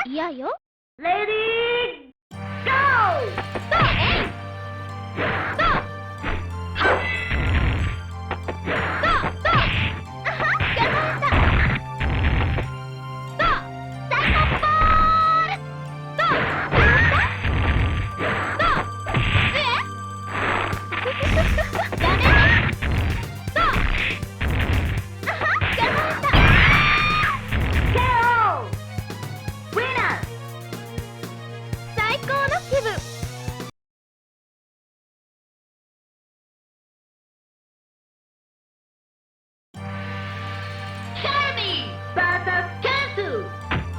嫌よ。レディーゴ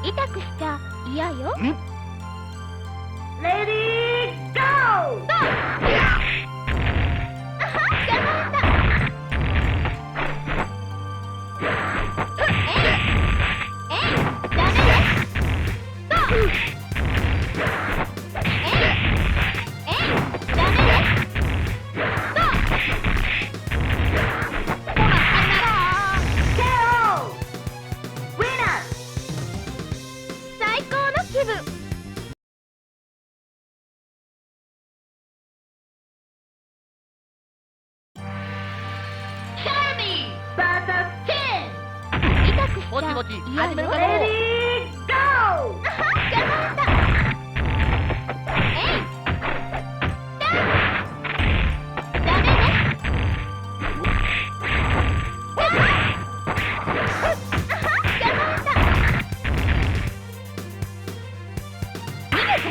痛くしちゃ嫌よ。レディーゴーもちもち始めるかも。レディーゴー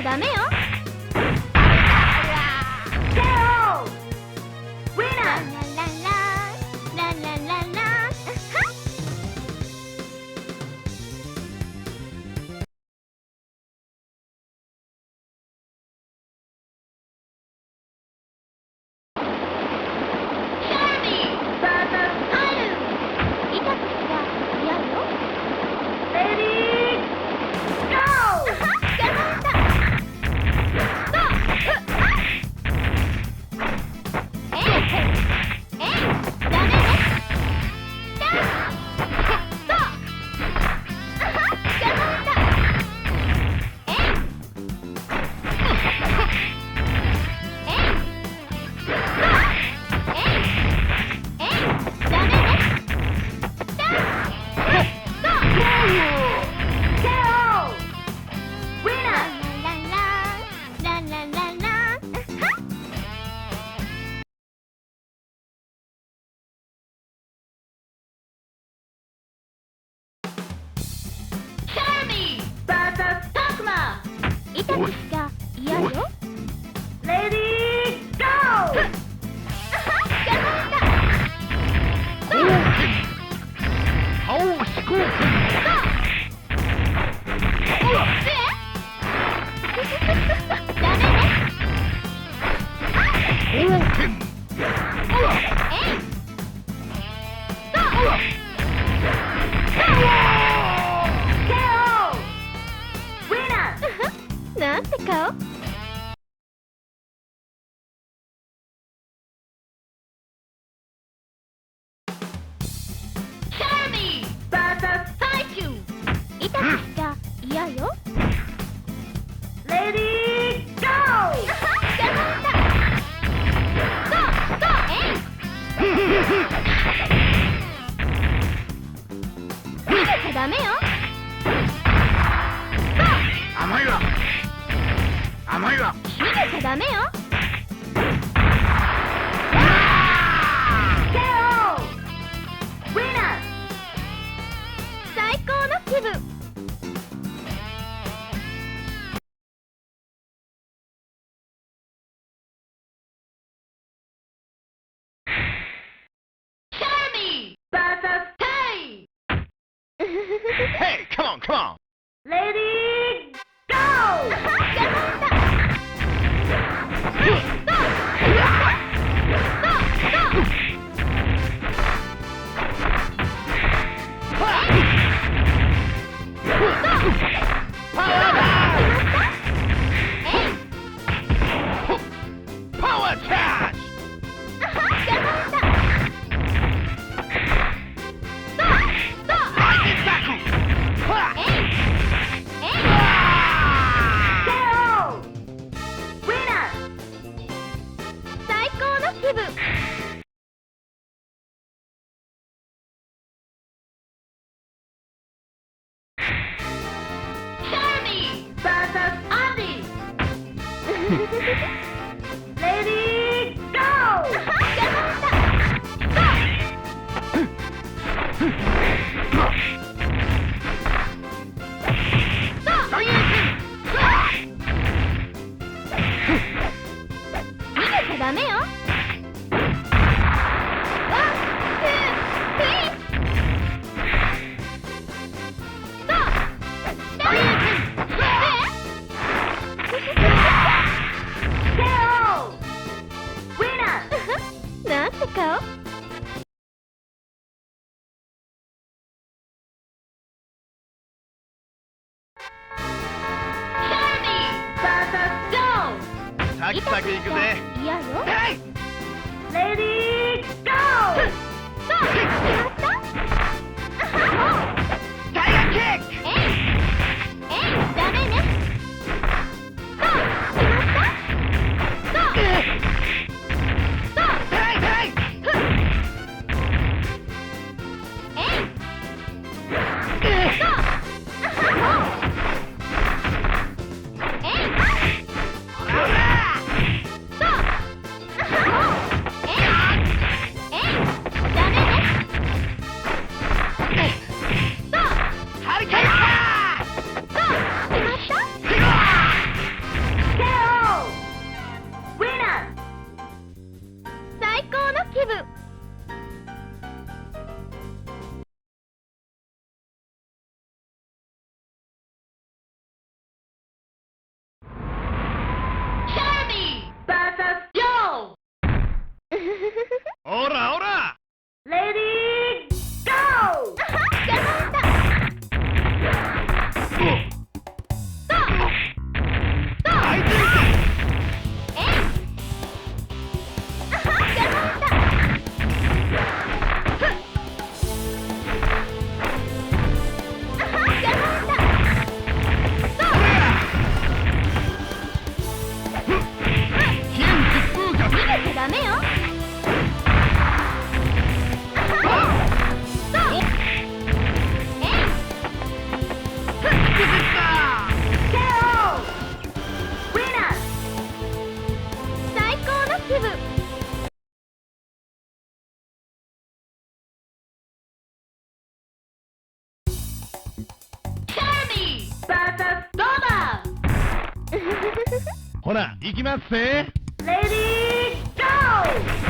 ダメよ。痛くしちゃ嫌よ。レディーゴーなんて顔。痛くしちゃ嫌よ。レディーゴーダメよ。甘いわ。甘いわ。逃げちゃダメよ。最高の気分。Hey, come on, come on. Lady, go! Power charge! Lightning tackle! サクサクいくぜ。嫌よ。レディーゴー。そう決まった。タイガーキック。ダメね。そう決まった。そう最高の気分。オラオラ。レディーゴー。やられた。相手にやられた。ダメよ。最高の気分。ほら行きますぜ。レディーゴー。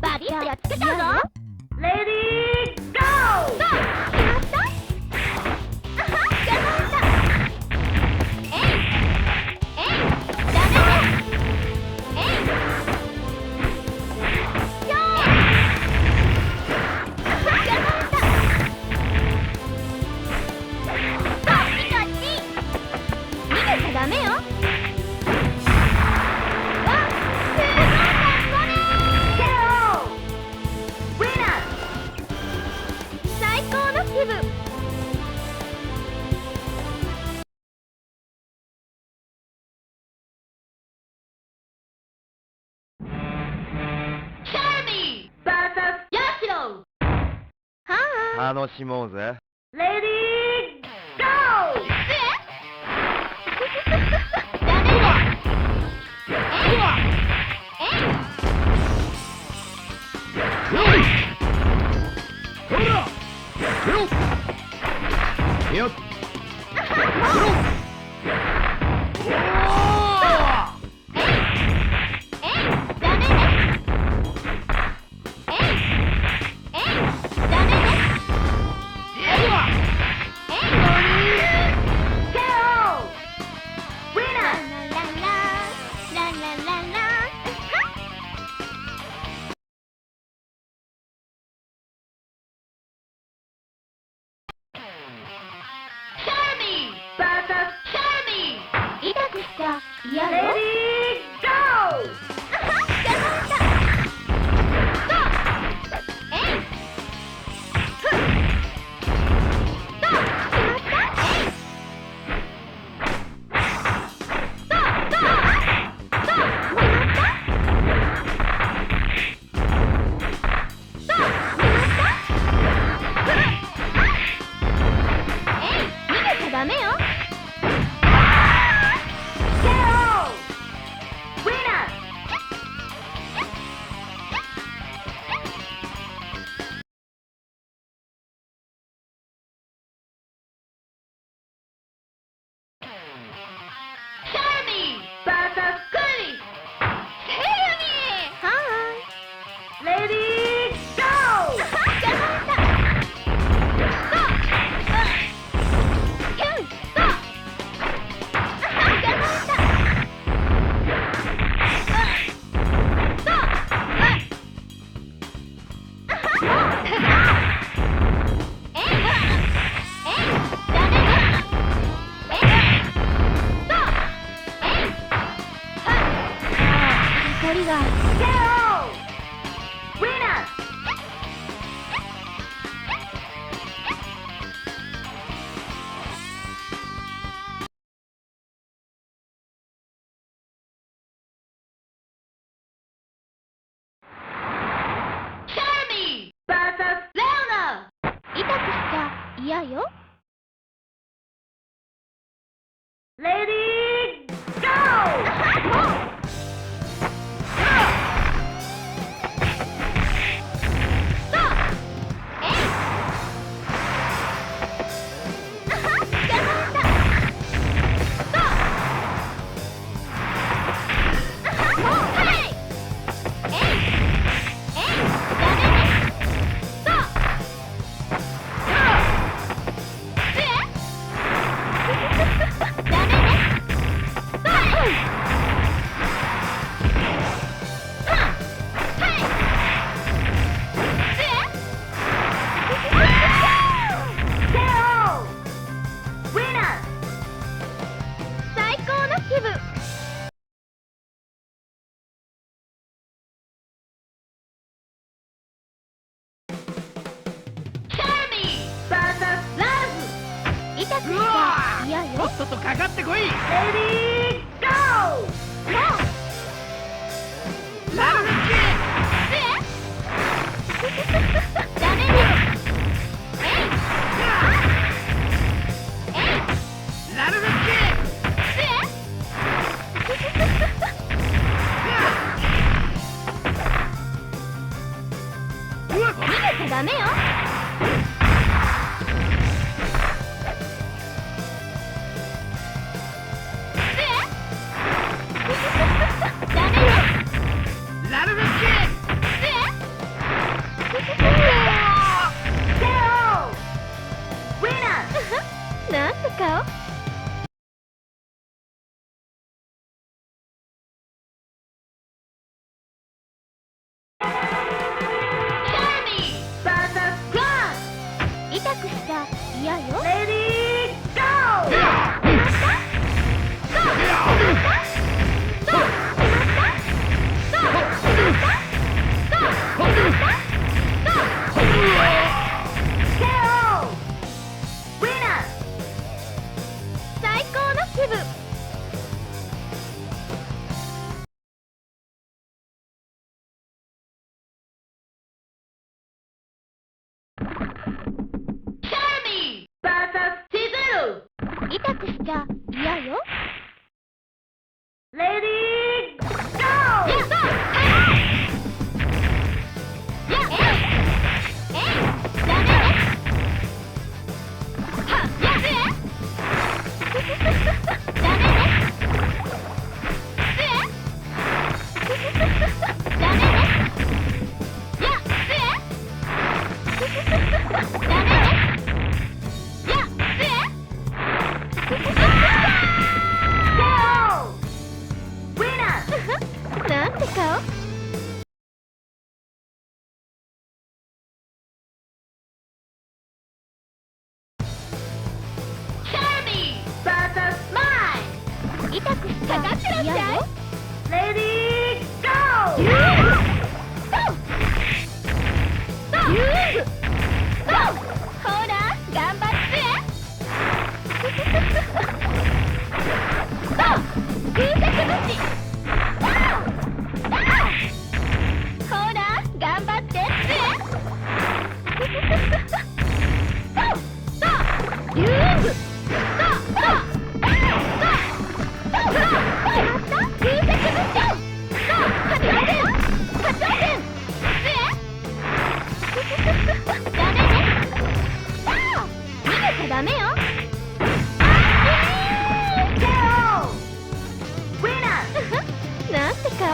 バリッとやっつけちゃうぞ。レディーゴー。決まった。やられた。ダメね。よー。やられた。こっちこっち。逃げちゃダメよ。気分。シェルミー VS ヤシロ。楽しもうぜ。レディーゴー。ダメだ。よっ。レディーゴー。残りが KO! Winner! Shermie vs. Leona! 痛くしちゃ嫌よ。Lady, go! とっととかかってこい。レディーゴー。ラルフック。ダメだ。ラルフック。逃げちゃダメよ。なんて顔？痛くしちゃ嫌よ。レディーゴー。最高の気分。痛くしちゃ嫌よ。レディーゴー。なんて顔？痛くしちゃ嫌よ。レディーゴー。ほら頑張って空作武士。ほら頑張って遊具。ダメよ。なんて顔？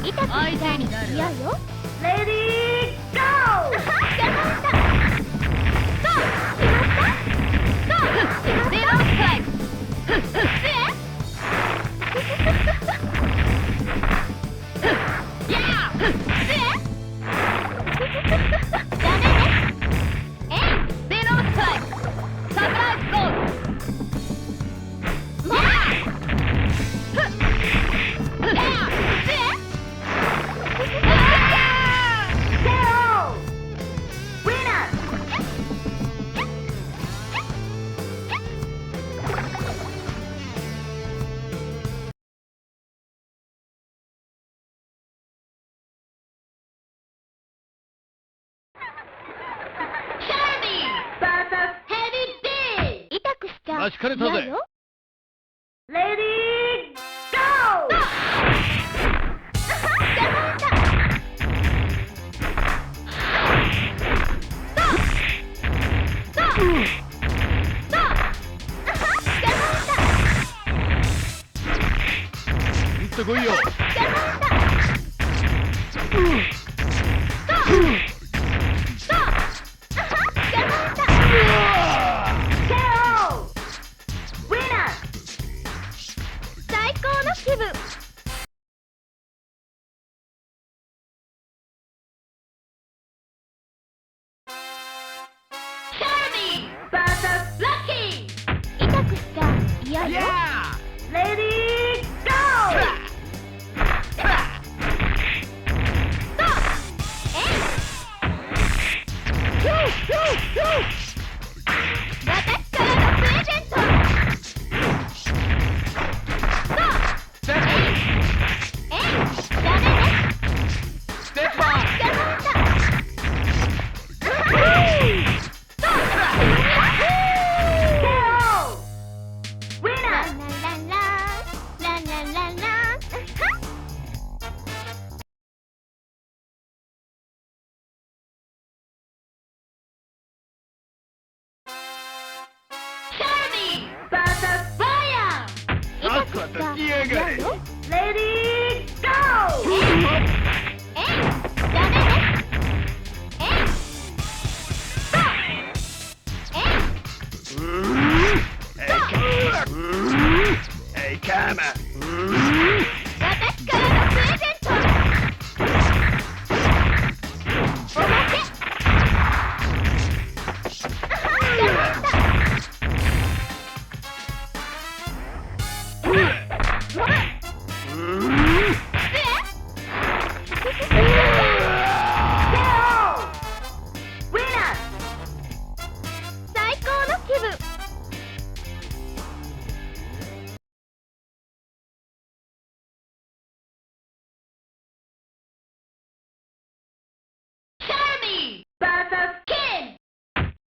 痛くしちゃ嫌よ。レディーゴー。ダ確かれたぜ。レディーゴー。行ってこいよ。最高の気分。シェルミー vs ラッキー。痛くしちゃ嫌よ。レディーゴー。私からのプレゼント。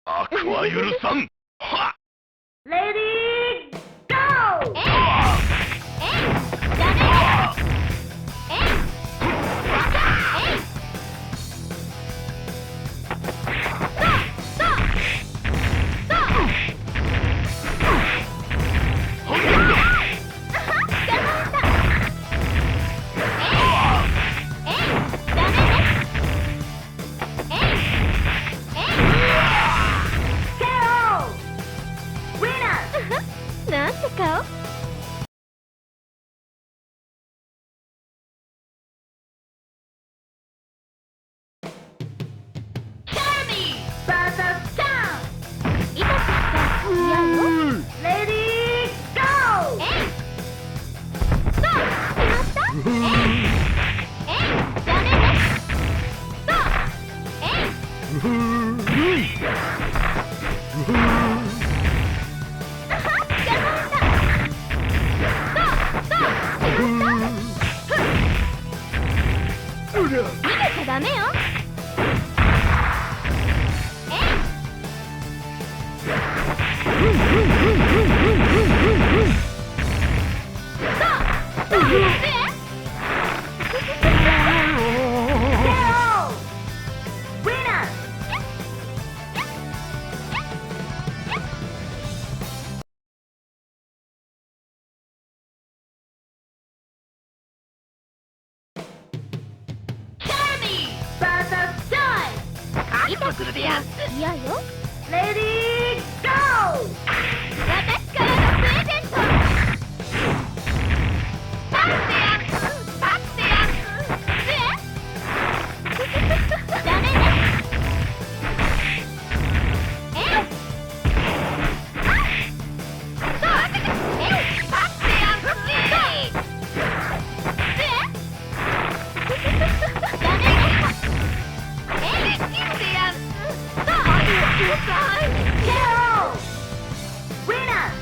悪は許さん。はっ。レディーゴー。なんて顔。ダメよ。今するでやんす。嫌よ。レディーゴー。私からのプレゼント。パッてやんす。パッてやんす。ダメね。Winner!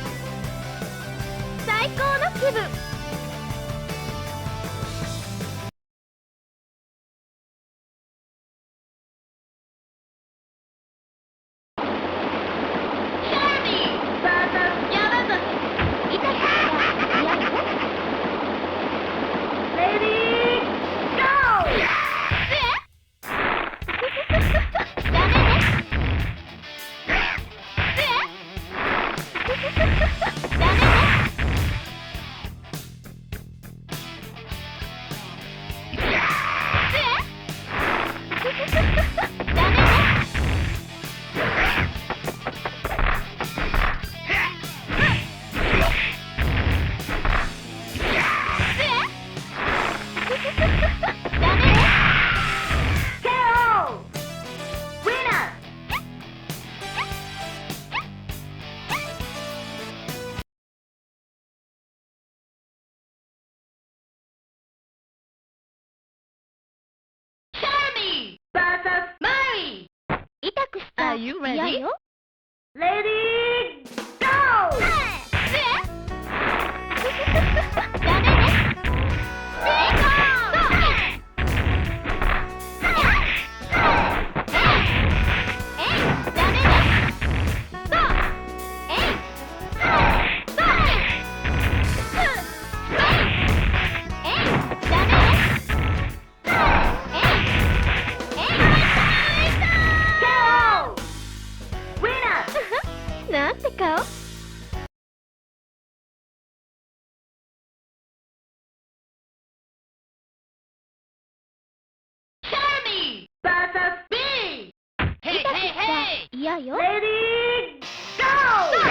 くした。嫌よ。レディーゴー。ダメね。成功。ダメね。なんて顔？シェルミー vs B。嫌よ。レディーゴー。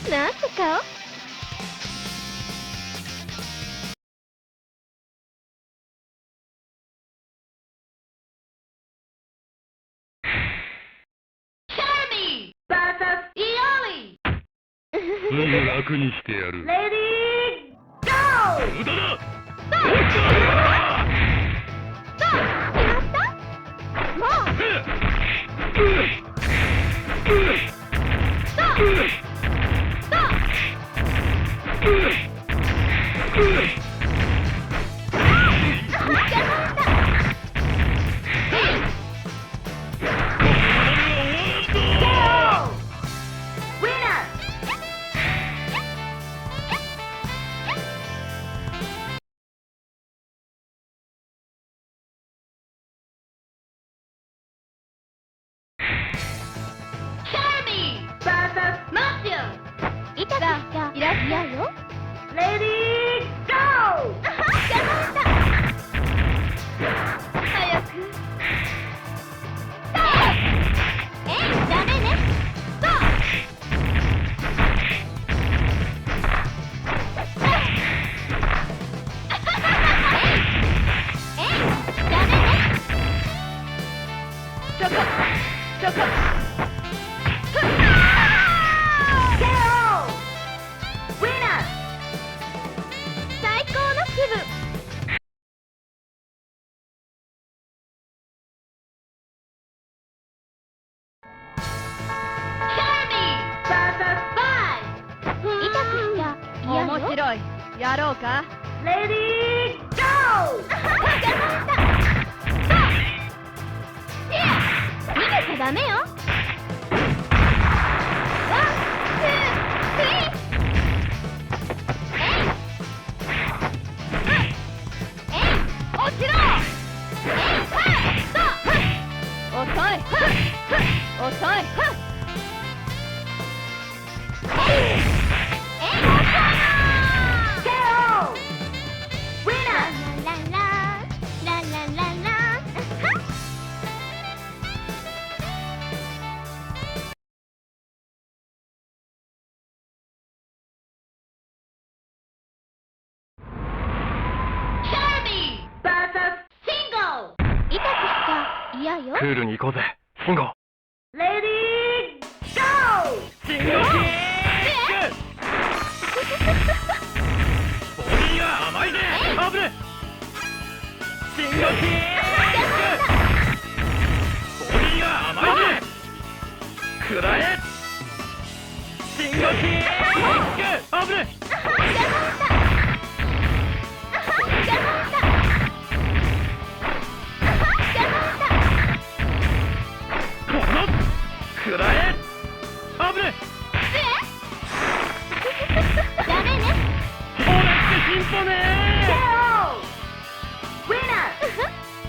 なんて顔？シェルミー vs イオリ。すぐ楽にしてやる。レディーゴー。無駄だ。もう。嫌よ。レディーゴー。早く。ダメね。ダメね。ちょこ。最高の気分。痛くしちゃ嫌よ。面白い。やろうか。レディーゴー。逃げちゃダメよ。嫌よ。クールに行こうぜ、シンゴ。レディーゴー。シンゴキック。ボディが甘いぜ。アブレ。シンゴキック。ボディが甘いぜ。くらえ。シンゴキック。アブレ。くらえ。あぶね。ダメね。俺って進歩ね。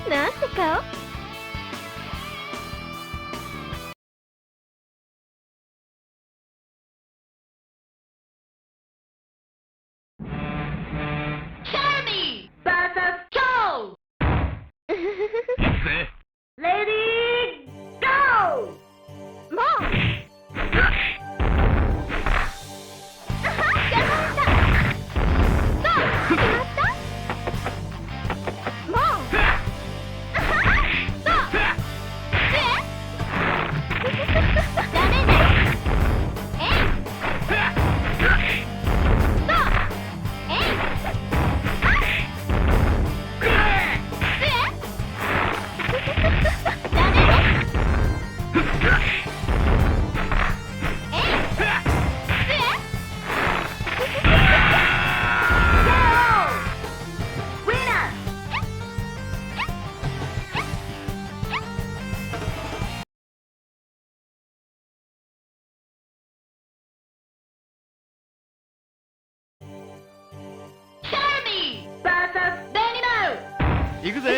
なんて顔？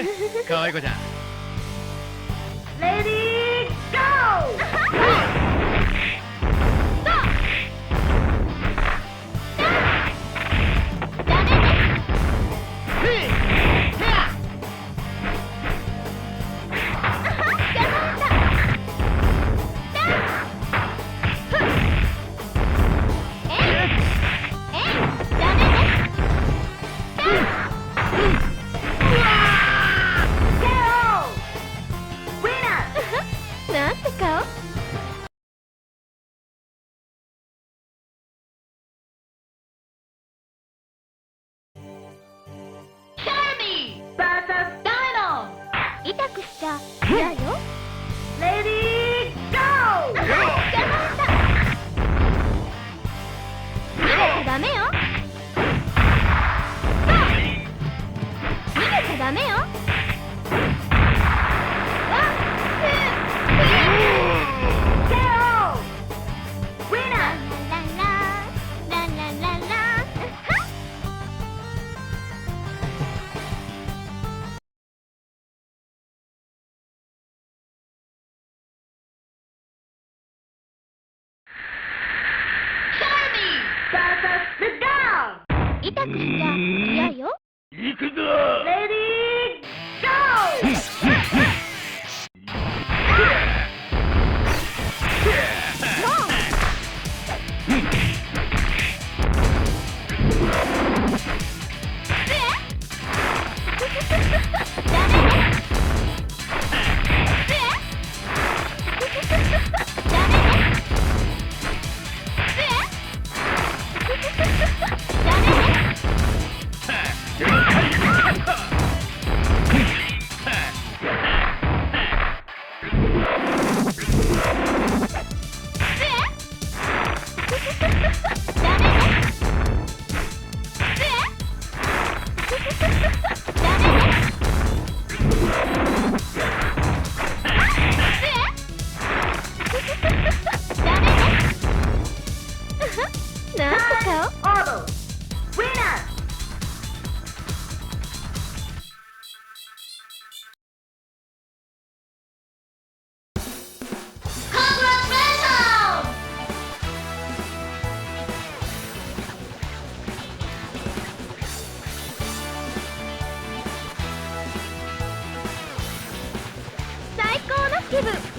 ぜ可愛い子ちゃん。レディーゴー。なんて顔。シェルミー vs ダイノ。痛くしちゃ嫌よ。レディーゴー。邪魔した。逃げちゃダメよ。逃げちゃダメよ。痛くしちゃ嫌よ。行くぞ。レディーゴー。なんて顔。最高の気分。